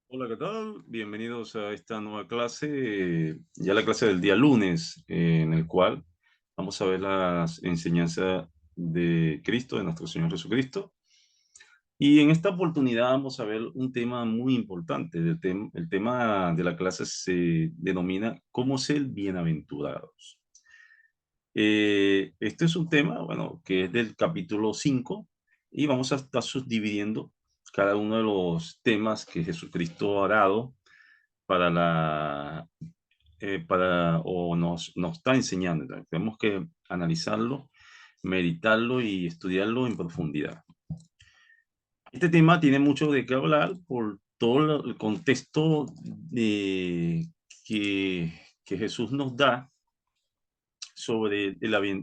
Hola, ¿qué tal? Bienvenidos a esta nueva clase, ya la clase del día lunes, en el cual vamos a ver las enseñanzas de Cristo, de nuestro Señor Jesucristo. Y en esta oportunidad vamos a ver un tema muy importante. El tema de la clase se denomina ¿Cómo ser bienaventurados? Este es un tema, bueno, que es del capítulo 5 y vamos a estar subdividiendo cada uno de los temas que Jesucristo ha dado para o nos está enseñando. Entonces, tenemos que analizarlo, meditarlo y estudiarlo en profundidad. Este tema tiene mucho de qué hablar por todo el contexto que, que Jesús nos da sobre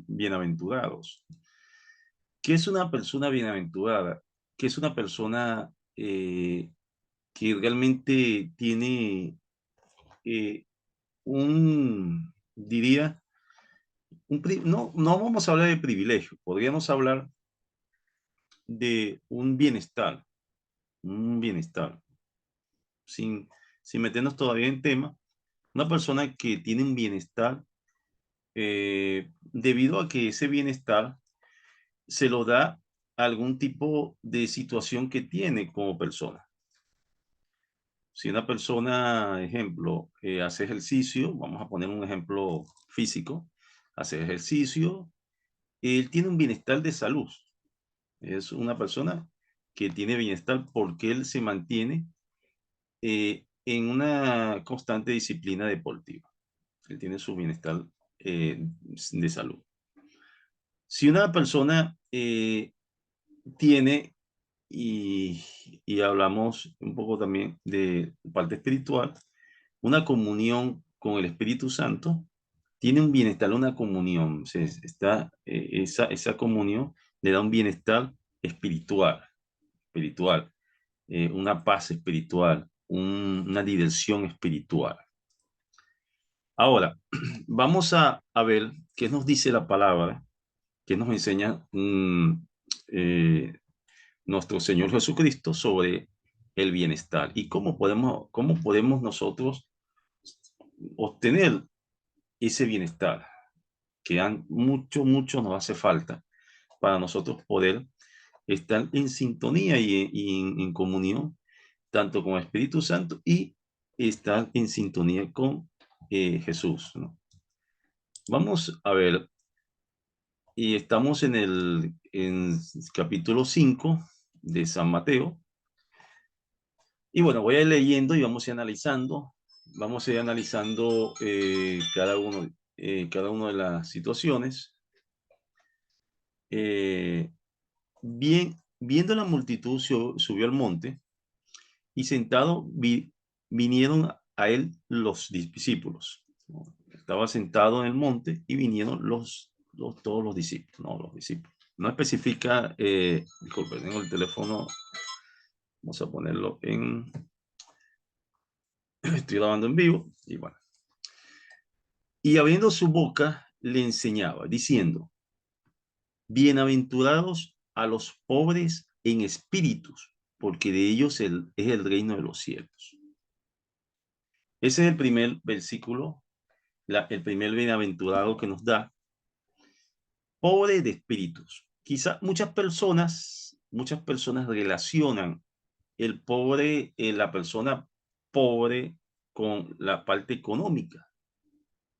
bienaventurados. ¿Qué es una persona bienaventurada? ¿Qué es una persona que realmente tiene eh, diría, no vamos a hablar de privilegio, podríamos hablar de un bienestar, sin, sin meternos todavía en tema, una persona que tiene un bienestar debido a que ese bienestar se lo da algún tipo de situación que tiene como persona. Si una persona, ejemplo, hace ejercicio, vamos a poner un ejemplo físico, hace ejercicio, él tiene un bienestar de salud. Es una persona que tiene bienestar porque él se mantiene en una constante disciplina deportiva. Él tiene su bienestar de salud. Si una persona tiene, y, y hablamos un poco también de parte espiritual, una comunión con el Espíritu Santo, tiene un bienestar, una comunión. O sea, esa comunión le da un bienestar espiritual, una paz espiritual, una dirección espiritual. Ahora, vamos a ver qué nos dice la palabra, qué nos enseña eh, nuestro Señor Jesucristo sobre el bienestar y cómo podemos nosotros obtener ese bienestar que mucho nos hace falta para nosotros poder estar en sintonía y en comunión tanto con el Espíritu Santo y estar en sintonía con Jesús, ¿no? Vamos a ver, y estamos en capítulo 5 de San Mateo. Y bueno, voy a ir leyendo y vamos a ir analizando cada uno de las situaciones. Eh, viendo la multitud, subió al monte y sentado vinieron a él los discípulos, ¿no? Estaba sentado en el monte y vinieron todos los discípulos, no, los discípulos. No especifica, disculpe, tengo el teléfono, vamos a ponerlo estoy grabando en vivo y bueno. Y abriendo su boca le enseñaba, diciendo, bienaventurados a los pobres en espíritus, porque de ellos es el reino de los cielos. Ese es el primer versículo, el primer bienaventurado que nos da, pobre de espíritus. Quizá muchas personas relacionan el pobre, la persona pobre con la parte económica,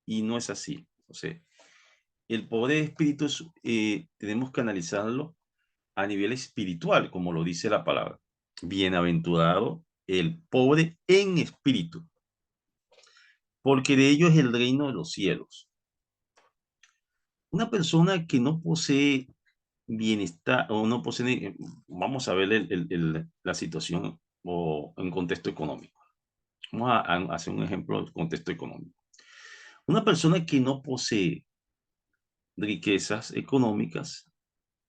y no es así. O sea, el pobre de espíritu tenemos que analizarlo a nivel espiritual, como lo dice la palabra. Bienaventurado el pobre en espíritu, porque de ello es el reino de los cielos. Una persona que no posee bienestar o no posee, vamos a ver la situación o en contexto económico. Vamos a hacer un ejemplo del contexto económico. Una persona que no posee riquezas económicas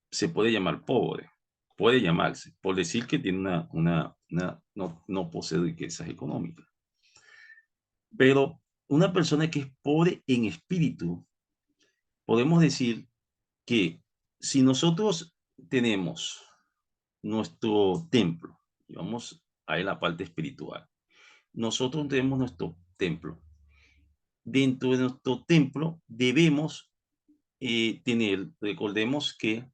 se puede llamar pobre, puede llamarse, por decir que tiene no posee riquezas económicas. Pero una persona que es pobre en espíritu, podemos decir que si nosotros tenemos nuestro templo, y vamos a ver la parte espiritual, nosotros tenemos nuestro templo. Dentro de nuestro templo debemos recordemos que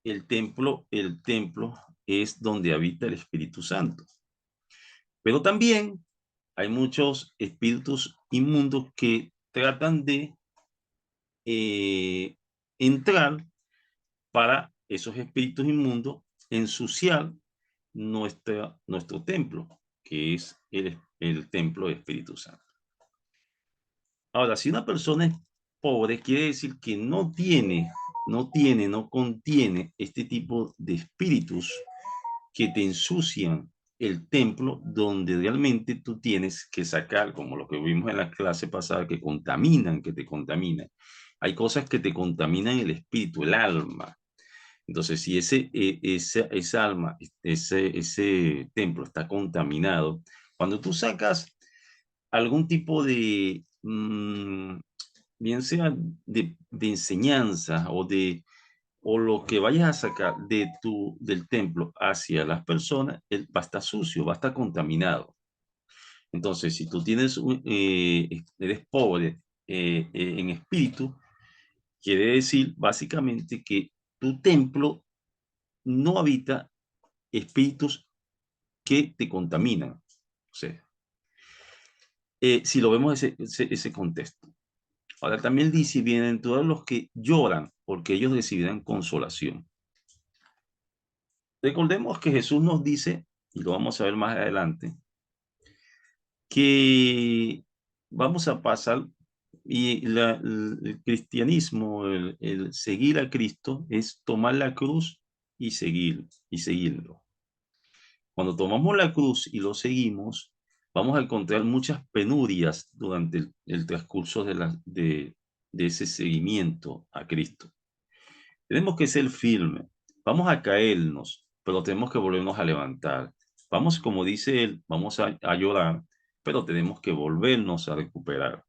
el templo es donde habita el Espíritu Santo. Pero también hay muchos espíritus inmundos que tratan de entrar para esos espíritus inmundos, ensuciar nuestro templo, que es el templo del Espíritu Santo. Ahora, si una persona es pobre, quiere decir que no contiene este tipo de espíritus que te ensucian el templo, donde realmente tú tienes que sacar, como lo que vimos en la clase pasada, que te contaminan. Hay cosas que te contaminan el espíritu, el alma. Entonces, si esa alma, ese templo está contaminado, cuando tú sacas algún tipo de, bien sea de enseñanza o lo que vayas a sacar del templo hacia las personas, va a estar sucio, va a estar contaminado. Entonces, si tú eres pobre en espíritu, quiere decir básicamente que tu templo no habita espíritus que te contaminan. O sea, si lo vemos ese contexto. Ahora también dice, vienen todos los que lloran, porque ellos recibirán consolación. Recordemos que Jesús nos dice, y lo vamos a ver más adelante, que vamos a pasar, y el cristianismo, el seguir a Cristo, es tomar la cruz y seguirlo. Cuando tomamos la cruz y lo seguimos, vamos a encontrar muchas penurias durante el transcurso de ese seguimiento a Cristo. Tenemos que ser firmes. Vamos a caernos, pero tenemos que volvernos a levantar. Vamos, como dice él, vamos a llorar, pero tenemos que volvernos a recuperar.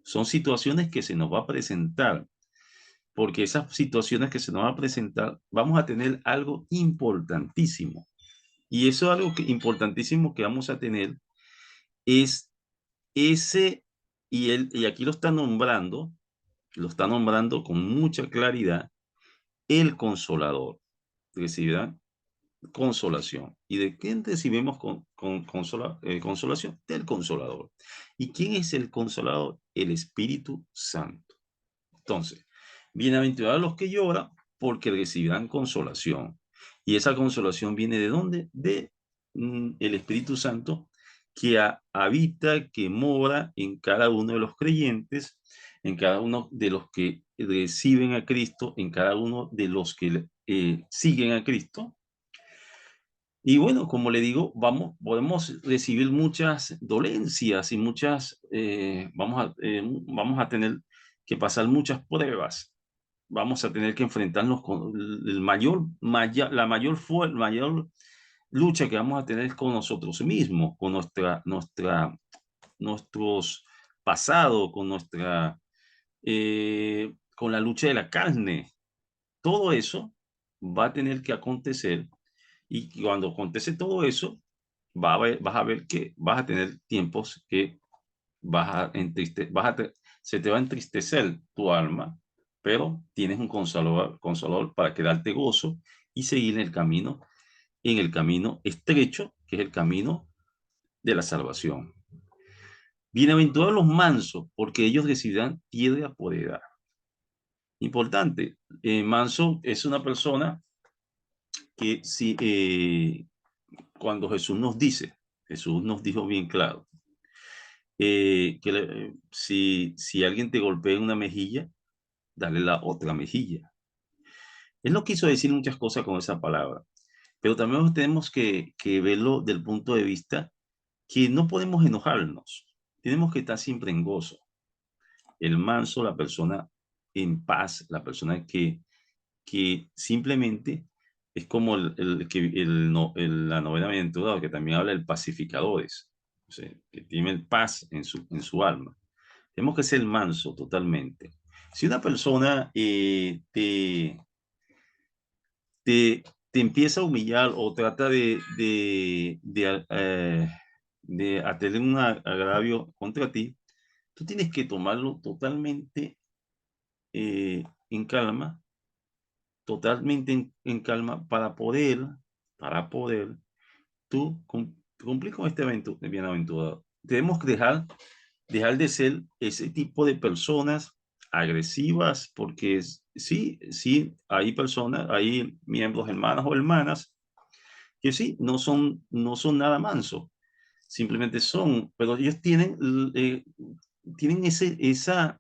Son situaciones que se nos va a presentar, porque esas situaciones que se nos va a presentar, vamos a tener algo importantísimo. Y eso algo importantísimo que vamos a tener es ese, y aquí lo está nombrando con mucha claridad, el consolador. Recibirá consolación. ¿Y de quién recibimos consolación? Del consolador. ¿Y quién es el consolador? El Espíritu Santo. Entonces, bienaventurados los que lloran, porque recibirán consolación. Y esa consolación viene ¿de dónde? De el Espíritu Santo que habita, que mora en cada uno de los creyentes, en cada uno de los que reciben a Cristo, en cada uno de los que siguen a Cristo. Y bueno, como le digo, podemos recibir muchas dolencias y vamos a tener que pasar muchas pruebas. Vamos a tener que enfrentarnos con la mayor lucha que vamos a tener es con nosotros mismos, con nuestros pasados, con la lucha de la carne. Todo eso va a tener que acontecer, y cuando acontece todo eso, vas a ver que vas a tener tiempos que se te va a entristecer tu alma, pero tienes un consolador para que darte gozo y seguir en el camino estrecho, que es el camino de la salvación. Bienaventurados los mansos, porque ellos recibirán tierra por heredad. Importante, manso es una persona que cuando Jesús nos dijo bien claro, si alguien te golpea en una mejilla, dale la otra mejilla. Él no quiso decir muchas cosas con esa palabra, pero también tenemos que verlo del punto de vista que no podemos enojarnos, tenemos que estar siempre en gozo. El manso, la persona en paz, la persona que simplemente es como la novena bienaventurado, que también habla de pacificadores, o sea, que tienen paz en su alma. Tenemos que ser manso totalmente. Si una persona te, te empieza a humillar o trata a tener un agravio contra ti, tú tienes que tomarlo totalmente en calma, totalmente en calma para poder tú cumplir con este evento bienaventurado. Debemos dejar de ser ese tipo de personas agresivas, porque sí, sí, hay personas, hay miembros, hermanas o hermanas, que sí, no son nada mansos, simplemente son, pero ellos tienen ese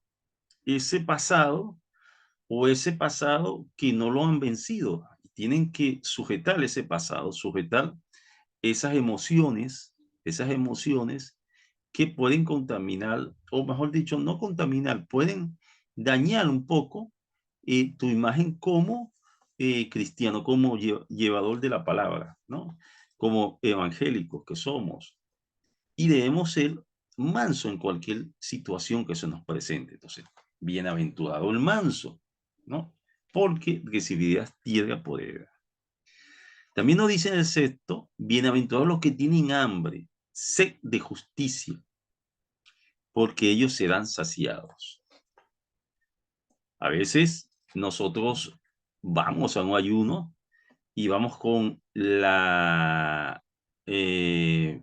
pasado o ese pasado que no lo han vencido. Tienen que sujetar ese pasado, sujetar esas emociones que pueden contaminar, o mejor dicho, no contaminar, pueden dañar un poco tu imagen como cristiano, como llevador de la palabra, ¿no? Como evangélicos que somos. Y debemos ser manso en cualquier situación que se nos presente. Entonces, bienaventurado el manso, ¿no? Porque recibirás tierra por heredad. También nos dice en el sexto, bienaventurados los que tienen hambre, sed de justicia, porque ellos serán saciados. A veces nosotros vamos a un ayuno y vamos con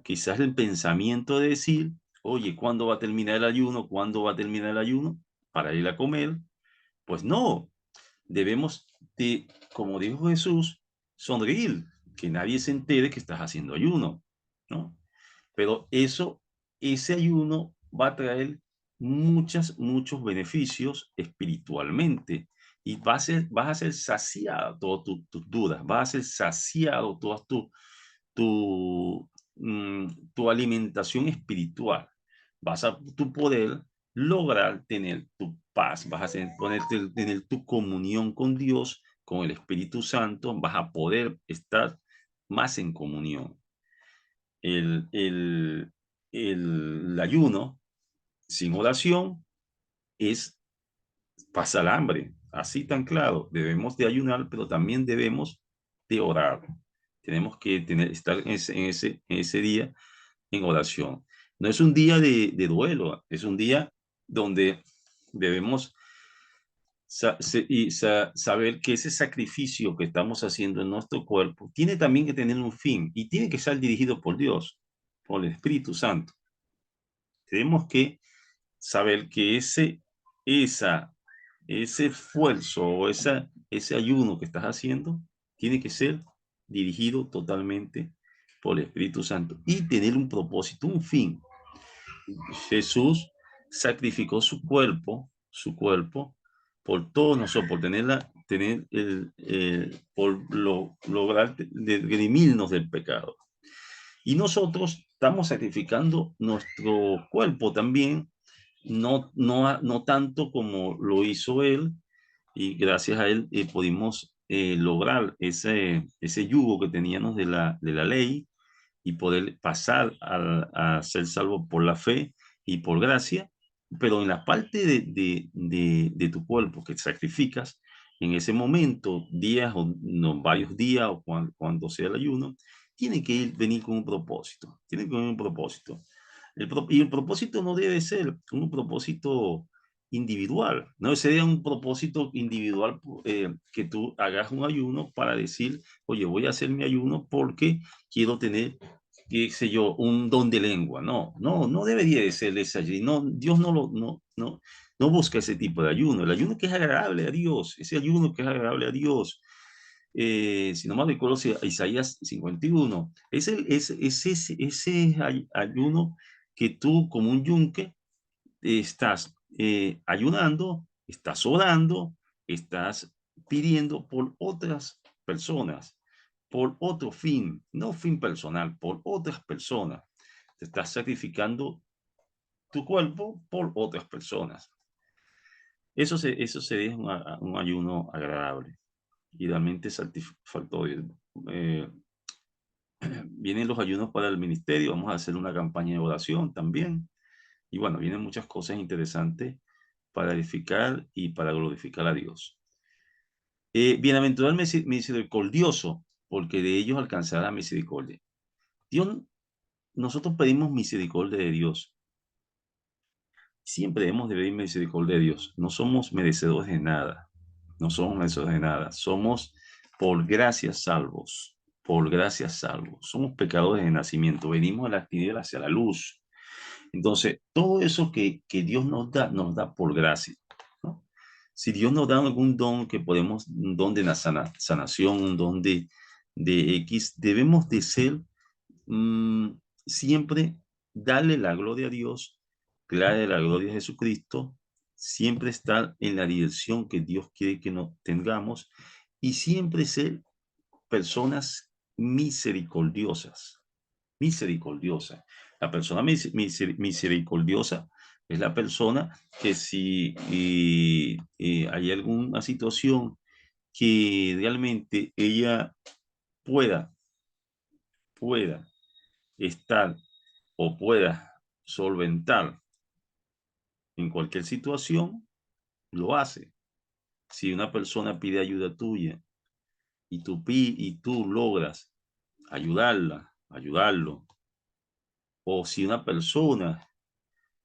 quizás el pensamiento de decir, oye, ¿cuándo va a terminar el ayuno? ¿Cuándo va a terminar el ayuno? Para ir a comer. Pues no, debemos como dijo Jesús, sonreír, que nadie se entere que estás haciendo ayuno, ¿no? Pero ese ayuno va a traer muchos beneficios espiritualmente y vas a ser saciado todas tus dudas, vas a ser saciado todas tu, tu alimentación espiritual. Vas a tu poder lograr tener tu paz, tener tu comunión con Dios, con el Espíritu Santo, vas a poder estar más en comunión. El, el, el ayuno sin oración es pasar hambre, así tan claro. Debemos de ayunar, pero también debemos de orar. Tenemos que estar en ese día en oración. No es un día de duelo, es un día donde debemos saber que ese sacrificio que estamos haciendo en nuestro cuerpo tiene también que tener un fin y tiene que ser dirigido por Dios, por el Espíritu Santo. Tenemos que saber que ese esfuerzo o ese ayuno que estás haciendo tiene que ser dirigido totalmente por el Espíritu Santo y tener un propósito, un fin. Jesús sacrificó su cuerpo por todos nosotros, por lograr redimirnos del pecado. Y nosotros estamos sacrificando nuestro cuerpo también, no tanto como lo hizo él, y gracias a él pudimos lograr ese yugo que teníamos de la ley y poder pasar a ser salvo por la fe y por gracia, pero en la parte de tu cuerpo que sacrificas en ese momento, días o no, varios días o cuando sea el ayuno, tiene que venir con un propósito, tiene que venir un propósito. Y el propósito no debe ser un propósito individual, no sería un propósito individual que tú hagas un ayuno para decir, oye, voy a hacer mi ayuno porque quiero tener, qué sé yo, un don de lengua. No, no, no debería de ser ese ayuno. No, Dios no busca ese tipo de ayuno. El ayuno que es agradable a Dios, ese ayuno que es agradable a Dios. Si no mal recuerdo, Isaías 51, ese ayuno que tú como un yunque estás ayunando, estás orando, estás pidiendo por otras personas, por otro fin, no fin personal, por otras personas. Te estás sacrificando tu cuerpo por otras personas. Eso sería un ayuno agradable y realmente satisfactorio. Eh, Vienen los ayunos para el ministerio, vamos a hacer una campaña de oración también. Y bueno, vienen muchas cosas interesantes para edificar y para glorificar a Dios. Bienaventurado el misericordioso, porque de ellos alcanzará misericordia. Dios nosotros pedimos misericordia de Dios. Siempre debemos de pedir misericordia de Dios. No somos merecedores de nada. No somos merecedores de nada. Somos por gracia salvos. Por gracia salvos. Somos pecadores de nacimiento. Venimos de las tinieblas hacia la luz. Entonces, todo eso que Dios nos da por gracia, ¿no? Si Dios nos da algún don que podemos, un don de la sanación, un don de X, debemos de ser siempre darle la gloria a Dios, darle la gloria a Jesucristo, siempre estar en la dirección que Dios quiere que nos tengamos y siempre ser personas misericordiosas, misericordiosa. La persona misericordiosa es la persona que si hay alguna situación que realmente ella pueda, pueda estar o pueda solventar en cualquier situación, lo hace. Si una persona pide ayuda tuya y tú logras ayudarlo, o si una persona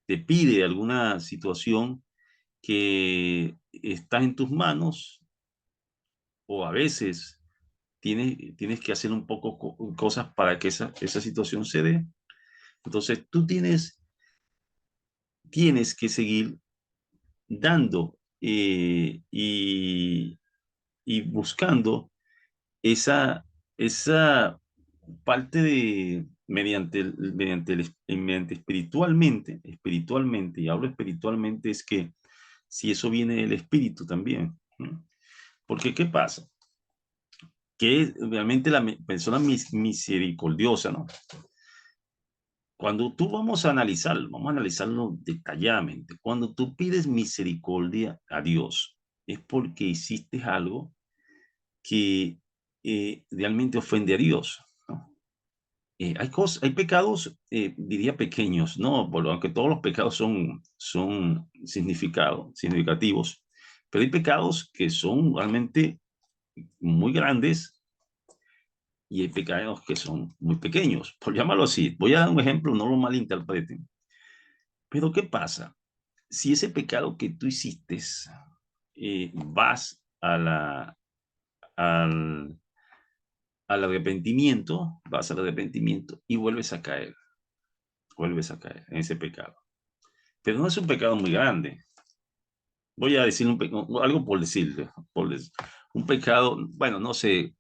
te pide alguna situación que está en tus manos, o a veces tienes que hacer un poco cosas para que esa situación se dé. Entonces tú tienes que seguir dando y buscando esa, esa parte de mediante espiritualmente, y hablo espiritualmente, es que si eso viene del espíritu también, ¿no? Porque ¿qué pasa? Que realmente la persona misericordiosa, ¿no? Cuando tú vamos a analizarlo detalladamente. Cuando tú pides misericordia a Dios, es porque hiciste algo que realmente ofende a Dios, ¿no? Hay pecados, diría pequeños, ¿no? Aunque todos los pecados son significativos, pero hay pecados que son realmente muy grandes y hay pecados que son muy pequeños, por llamarlo así. Voy a dar un ejemplo, no lo malinterpreten. Pero ¿qué pasa? Si ese pecado que tú hiciste, vas al, al arrepentimiento, vas al arrepentimiento y vuelves a caer en ese pecado. Pero no es un pecado muy grande. Voy a decir algo por decirle, un pecado, bueno, no sé,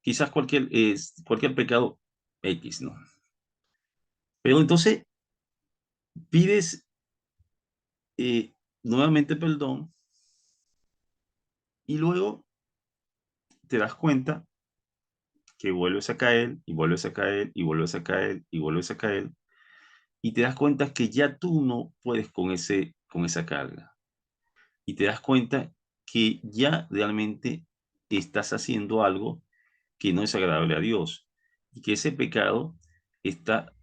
quizás cualquier pecado X, ¿no? Pero entonces pides nuevamente perdón y luego te das cuenta que vuelves a caer y vuelves a caer y vuelves a caer y vuelves a caer y te das cuenta que ya tú no puedes con esa carga y te das cuenta que ya realmente estás haciendo algo que no es agradable a Dios y que ese pecado está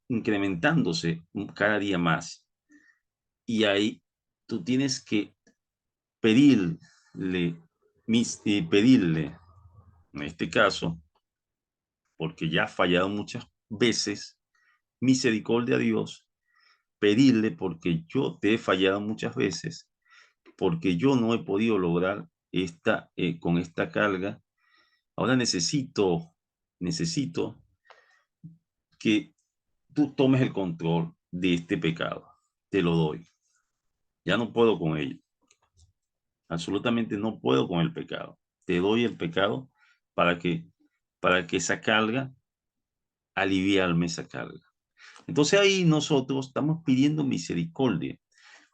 incrementándose cada día más. Y ahí tú tienes que pedirle, pedirle, en este caso, porque ya has fallado muchas veces, misericordia a Dios, pedirle porque yo te he fallado muchas veces, porque yo no he podido lograr con esta carga. Ahora necesito que tú tomes el control de este pecado. Te lo doy. Ya no puedo con ello. Absolutamente no puedo con el pecado. Te doy el pecado para que, para que esa carga, aliviarme esa carga. Entonces ahí nosotros estamos pidiendo misericordia.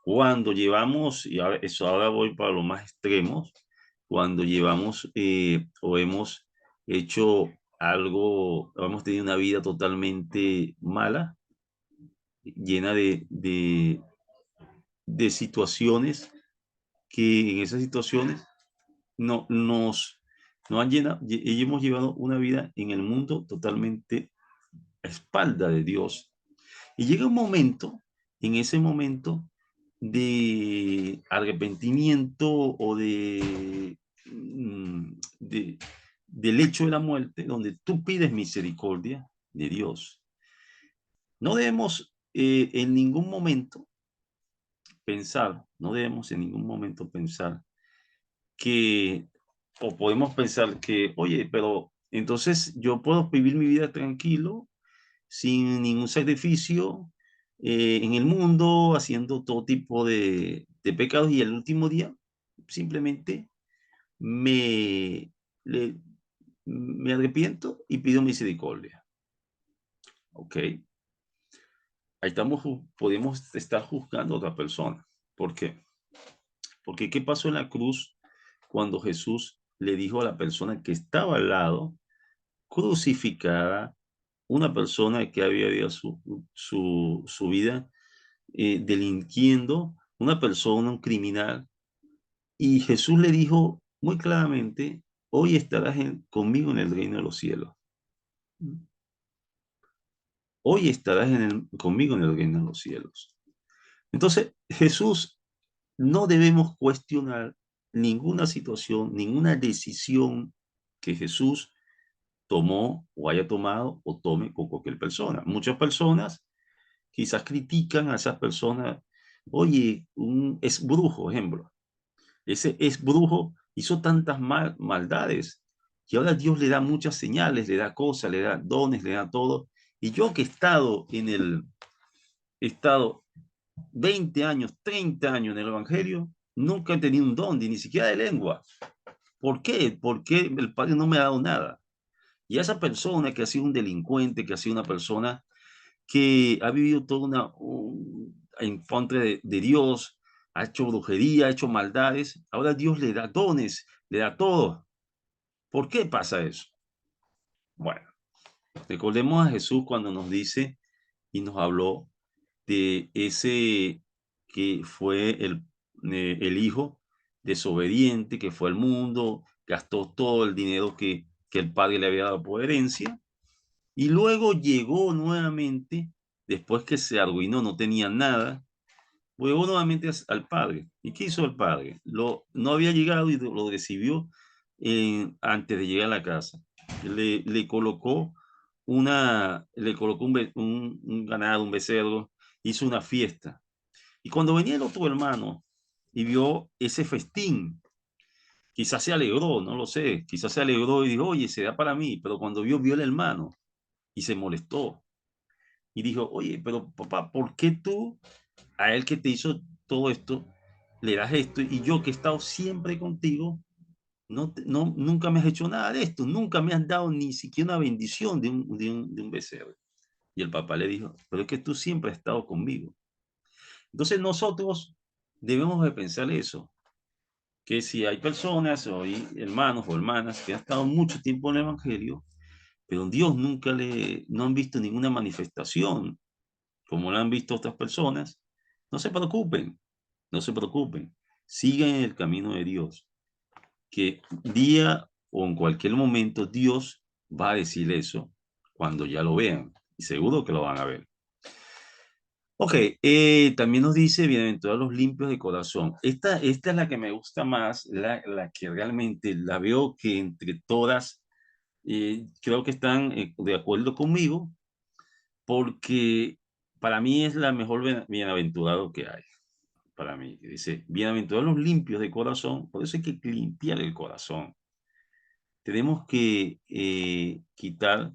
Cuando llevamos, y ahora voy para los más extremos, cuando llevamos o hemos hecho algo, hemos tenido una vida totalmente mala, llena de situaciones que en esas situaciones no, nos han llenado, y hemos llevado una vida en el mundo totalmente a espalda de Dios. Y llega un momento, en ese momento de arrepentimiento o del hecho de la muerte, donde tú pides misericordia de Dios. No debemos en ningún momento pensar, no debemos en ningún momento pensar que, o podemos pensar que, oye, pero entonces yo puedo vivir mi vida tranquilo, sin ningún sacrificio, en el mundo, haciendo todo tipo de pecados y el último día simplemente me, le- me arrepiento y pido misericordia. ¿Ok? Ahí estamos, podemos estar juzgando a otra persona. ¿Por qué? Porque ¿qué pasó en la cruz cuando Jesús le dijo a la persona que estaba al lado, crucificada, una persona que había vivido su vida delinquiendo, una persona, un criminal, y Jesús le dijo muy claramente, hoy estarás conmigo en el reino de los cielos. Hoy estarás conmigo en el reino de los cielos. Entonces, Jesús, no debemos cuestionar ninguna situación, ninguna decisión que Jesús tomó o haya tomado o tome con cualquier persona. Muchas personas quizás critican a esas personas. Oye, es brujo, ejemplo. Ese es brujo, hizo tantas maldades que ahora Dios le da muchas señales, le da cosas, le da dones, le da todo. Y yo que he estado 20 años, 30 años en el Evangelio, nunca he tenido un don, ni siquiera de lengua. ¿Por qué? Porque el Padre no me ha dado nada. Y a esa persona que ha sido un delincuente, que ha sido una persona que ha vivido toda en contra de Dios, ha hecho brujería, ha hecho maldades, ahora Dios le da dones, le da todo. ¿Por qué pasa eso? Bueno, recordemos a Jesús cuando nos dice y nos habló de ese que fue el hijo desobediente, que fue al mundo, gastó todo el dinero que el padre le había dado por herencia, y luego llegó nuevamente, después que se arruinó, no tenía nada, llegó nuevamente al padre. ¿Y qué hizo el padre? No había llegado y lo recibió antes de llegar a la casa. Le colocó le colocó un ganado, un becerro, hizo una fiesta. Y cuando venía el otro hermano y vio ese festín, quizás se alegró, no lo sé, quizás se alegró y dijo, oye, se da para mí, pero cuando vio el hermano y se molestó y dijo, oye, pero papá, ¿por qué tú a él que te hizo todo esto le das esto y yo que he estado siempre contigo, nunca me has hecho nada de esto, nunca me has dado ni siquiera una bendición de un becerro? Y el papá le dijo, pero es que tú siempre has estado conmigo. Entonces nosotros debemos de pensar eso, que si hay personas o hay hermanos o hermanas que han estado mucho tiempo en el Evangelio, pero Dios no han visto ninguna manifestación como lo han visto otras personas, no se preocupen, no se preocupen, sigan en el camino de Dios, que día o en cualquier momento Dios va a decir eso cuando ya lo vean, y seguro que lo van a ver. Ok, también nos dice, bienaventurados los limpios de corazón. Esta es la que me gusta más, la que realmente la veo que entre todas, creo que están de acuerdo conmigo, porque para mí es la mejor bienaventurado que hay. Para mí, que dice, bienaventurados los limpios de corazón, por eso hay que limpiar el corazón. Tenemos que quitar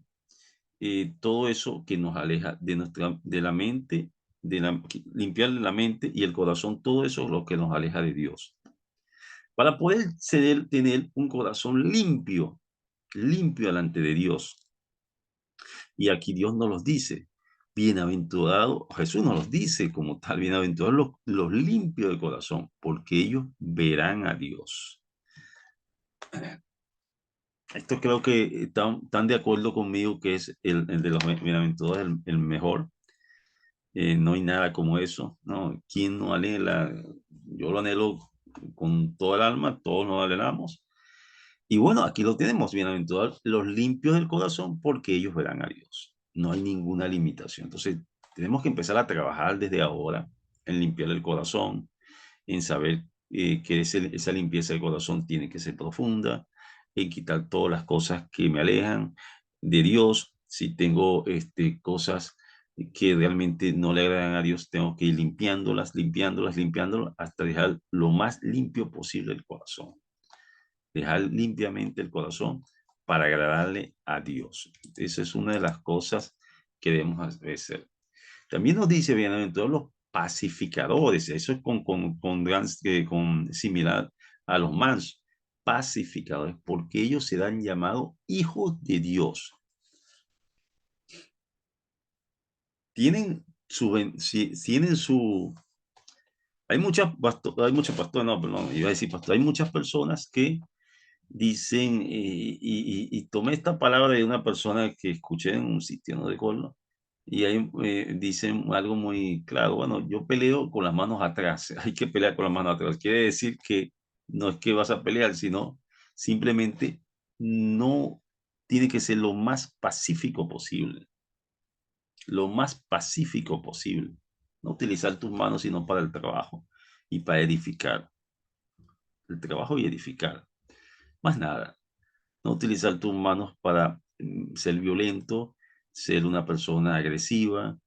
todo eso que nos aleja de la mente, limpiar la mente y el corazón, todo eso es lo que nos aleja de Dios. Para poder tener un corazón limpio, limpio delante de Dios. Y aquí Dios nos los dice, bienaventurados, Jesús nos los dice como tal, bienaventurados los limpios de corazón, porque ellos verán a Dios. Esto creo que están de acuerdo conmigo que es el de los bienaventurados el mejor. No hay nada como eso, ¿no? ¿Quién no anhela? Yo lo anhelo con toda el alma, todos nos anhelamos. Y bueno, aquí lo tenemos, bienaventurados los limpios del corazón, porque ellos verán a Dios. No hay ninguna limitación. Entonces, tenemos que empezar a trabajar desde ahora en limpiar el corazón, en saber que esa limpieza del corazón tiene que ser profunda, en quitar todas las cosas que me alejan de Dios. Si tengo cosas que realmente no le agradan a Dios, tengo que ir limpiándolas, hasta dejar lo más limpio posible el corazón. Dejar limpiamente el corazón para agradarle a Dios. Esa es una de las cosas que debemos hacer. También nos dice, bienaventurados los pacificadores. Eso es con similar a los mansos. Pacificadores, porque ellos serán llamados hijos de Dios. Tienen tienen su... Hay muchos pastores, no, perdón, iba a decir pastor, hay muchas personas que dicen, y tomé esta palabra de una persona que escuché en un sitio, no recuerdo, y ahí dicen algo muy claro, bueno, yo peleo con las manos atrás, hay que pelear con las manos atrás, quiere decir que no es que vas a pelear, sino simplemente no tiene que ser lo más pacífico posible, lo más pacífico posible, no utilizar tus manos sino para el trabajo y para edificar, el trabajo y edificar, más nada. No utilizar tus manos para ser violento, ser una persona agresiva,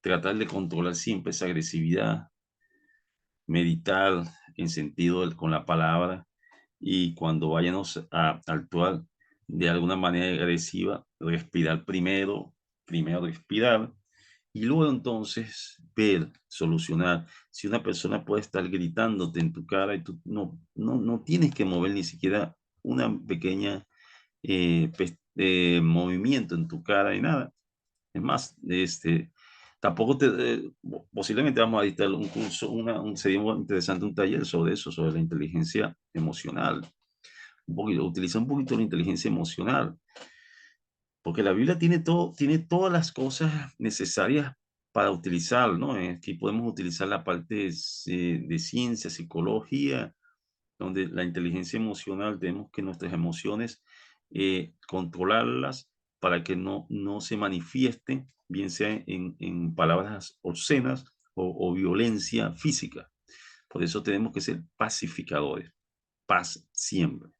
tratar de controlar siempre esa agresividad, meditar en sentido con la palabra y cuando vayamos a actuar de alguna manera agresiva, respirar primero respirar y luego entonces ver, solucionar. Si una persona puede estar gritándote en tu cara y tú no tienes que mover ni siquiera una pequeña movimiento en tu cara y nada. Es más, tampoco posiblemente vamos a dictar un curso, sería muy interesante un taller sobre eso, sobre la inteligencia emocional. Utiliza un poquito la inteligencia emocional, porque la Biblia tiene todo, tiene todas las cosas necesarias para utilizar, ¿no? Aquí podemos utilizar la parte de ciencia, psicología, donde la inteligencia emocional tenemos que nuestras emociones controlarlas para que no se manifiesten, bien sea en palabras obscenas o violencia física. Por eso tenemos que ser pacificadores, paz siempre.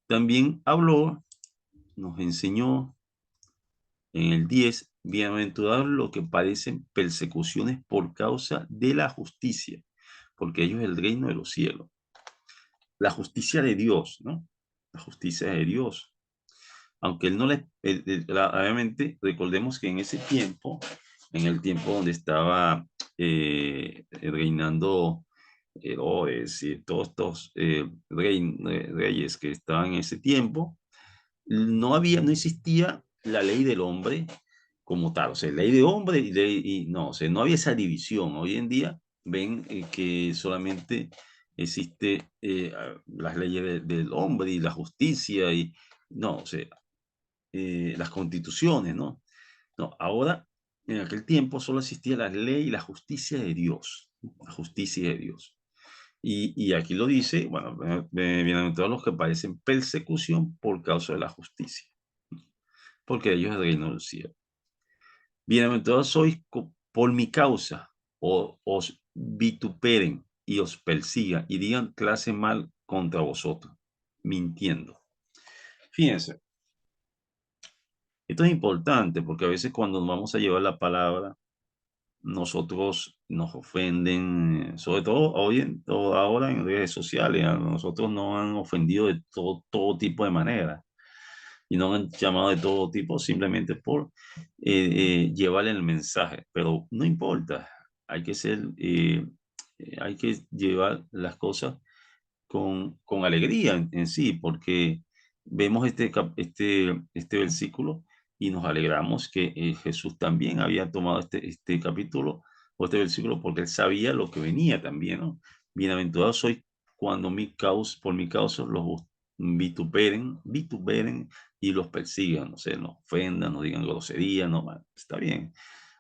También habló, nos enseñó en el 10, bienaventurados los que padecen persecuciones por causa de la justicia, porque ellos es el reino de los cielos. La justicia de Dios, ¿no? La justicia de Dios. Aunque él no le, obviamente, recordemos que en ese tiempo, en el tiempo donde estaba reinando Herodes y todos estos reyes que estaban en ese tiempo, no existía la ley del hombre como tal, o sea, ley de hombre no, o sea, no había esa división. Hoy en día ven que solamente existe las leyes del hombre y la justicia y no, o sea, las constituciones, ¿no? No, ahora, en aquel tiempo solo existía la ley y la justicia de Dios, la justicia de Dios. Y aquí lo dice, bueno, bienaventurados los que padecen persecución por causa de la justicia, porque ellos es el reino del cielo. Bienaventurados sois por mi causa, o os vituperen y os persigan y digan clase mal contra vosotros, mintiendo. Fíjense, esto es importante porque a veces cuando nos vamos a llevar la palabra, nosotros nos ofenden, sobre todo ahora en redes sociales, a nosotros nos han ofendido de todo tipo de manera y nos han llamado de todo tipo simplemente por llevarle el mensaje, pero no importa, hay que hay que llevar las cosas con alegría en sí, porque vemos este versículo y nos alegramos que Jesús también había tomado este capítulo o este versículo porque él sabía lo que venía también, ¿no? Bienaventurados soy cuando por mi causa los vituperen y los persigan, no sé, nos ofendan, nos digan groserías, no, está bien.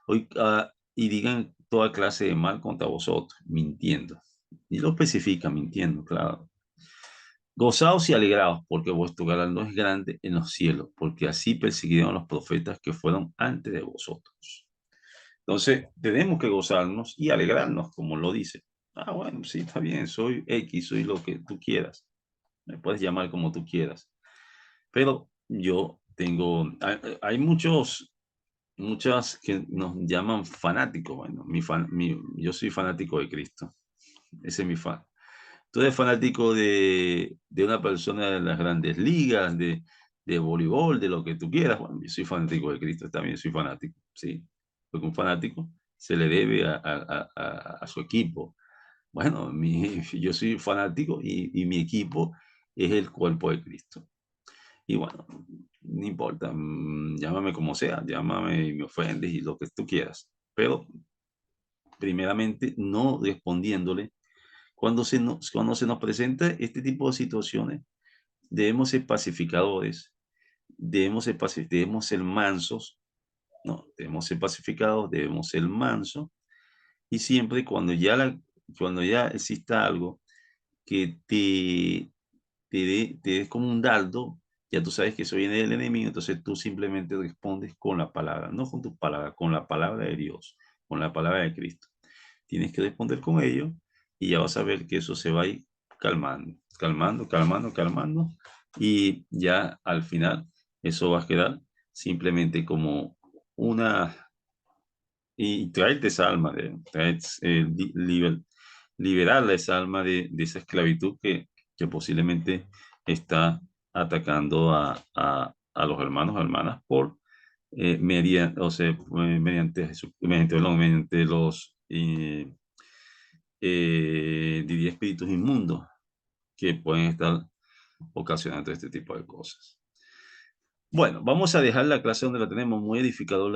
Hoy, y digan toda clase de mal contra vosotros, mintiendo. Y lo especifica, mintiendo, claro. Gozaos y alegraos, porque vuestro galardón es grande en los cielos, porque así persiguieron a los profetas que fueron antes de vosotros. Entonces, tenemos que gozarnos y alegrarnos, como lo dice. Ah, bueno, sí, está bien, soy X, soy lo que tú quieras. Me puedes llamar como tú quieras. Pero yo tengo, hay muchos muchas que nos llaman fanáticos. Bueno, yo soy fanático de Cristo. Ese es mi fan. Tú eres fanático de una persona de las grandes ligas, de voleibol, de lo que tú quieras. Bueno, yo soy fanático de Cristo, también soy fanático, sí. Porque un fanático se le debe a su equipo. Bueno, yo soy fanático y mi equipo es el cuerpo de Cristo. Y bueno, no importa, llámame como sea, llámame y me ofendes y lo que tú quieras. Pero primeramente no respondiéndole cuando se nos presenta este tipo de situaciones, debemos ser pacificadores, debemos ser mansos, no, debemos ser pacificados, debemos ser mansos, y siempre cuando ya exista algo que te dé como un dardo, ya tú sabes que eso viene del enemigo, entonces tú simplemente respondes con la palabra, no con tus palabras, con la palabra de Dios, con la palabra de Cristo. Tienes que responder con ello y ya vas a ver que eso se va a ir calmando, calmando, calmando, calmando, y ya al final eso va a quedar simplemente como una, y traerte esa alma, liberarla esa alma de esa esclavitud que posiblemente está atacando a los hermanos, hermanas, por mediante Jesús, mediante los diría espíritus inmundos que pueden estar ocasionando este tipo de cosas. Bueno, vamos a dejar la clase donde la tenemos. Muy edificador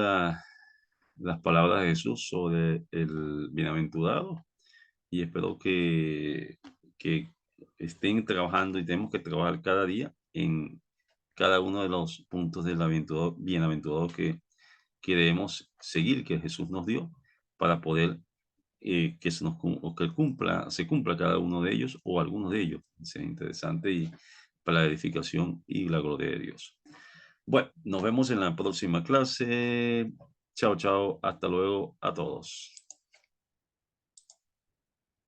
las palabras de Jesús sobre el bienaventurado, y espero que estén trabajando, y tenemos que trabajar cada día en cada uno de los puntos del bienaventurado que debemos seguir, que Jesús nos dio, para poder que se cumpla cada uno de ellos o algunos de ellos. Sería interesante y para la edificación y la gloria de Dios. Bueno, nos vemos en la próxima clase. Chao, chao. Hasta luego a todos.